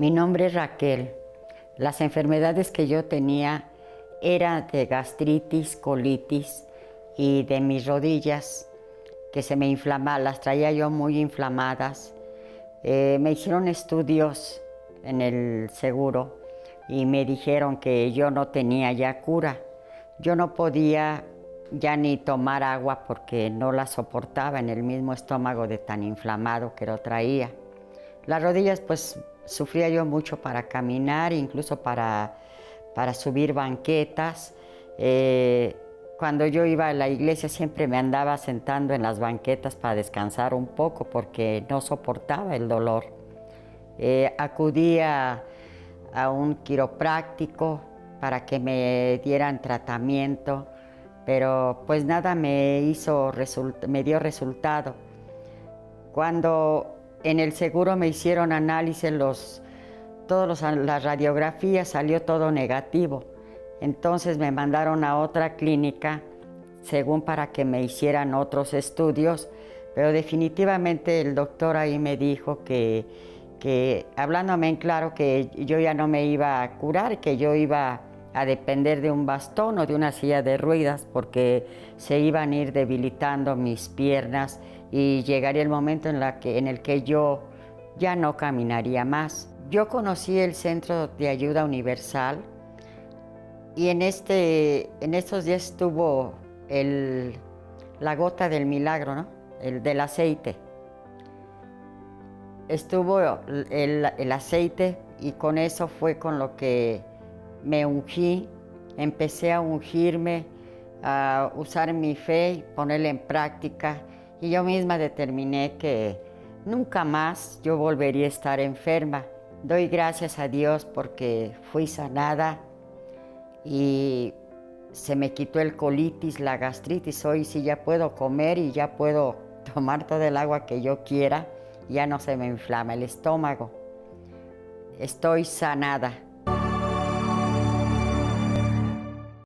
Mi nombre es Raquel. Las enfermedades que yo tenía eran de gastritis, colitis y de mis rodillas que se me inflamaban, las traía yo muy inflamadas. Me hicieron estudios en el seguro y me dijeron que yo no tenía ya cura. Yo no podía ya ni tomar agua porque no la soportaba en el mismo estómago de tan inflamado que lo traía. Las rodillas pues sufría yo mucho para caminar, incluso para subir banquetas. Cuando yo iba a la iglesia siempre me andaba sentando en las banquetas para descansar un poco porque no soportaba el dolor. Acudía a un quiropráctico para que me dieran tratamiento, pero pues nada me dio resultado. Cuando en el seguro me hicieron análisis, las radiografías, salió todo negativo. Entonces me mandaron a otra clínica, según para que me hicieran otros estudios, pero definitivamente el doctor ahí me dijo que hablándome en claro, que yo ya no me iba a curar, que yo iba a depender de un bastón o de una silla de ruedas porque se iban a ir debilitando mis piernas y llegaría el momento en el que yo ya no caminaría más. Yo conocí el Centro de Ayuda Universal y en estos días estuvo la gota del milagro, ¿no? El del aceite. Estuvo el aceite y con eso fue con lo que me ungí. Empecé a ungirme, a usar mi fe y ponerla en práctica. Y yo misma determiné que nunca más yo volvería a estar enferma. Doy gracias a Dios porque fui sanada y se me quitó el colitis, la gastritis. Hoy sí ya puedo comer y ya puedo tomar todo el agua que yo quiera. Ya no se me inflama el estómago. Estoy sanada.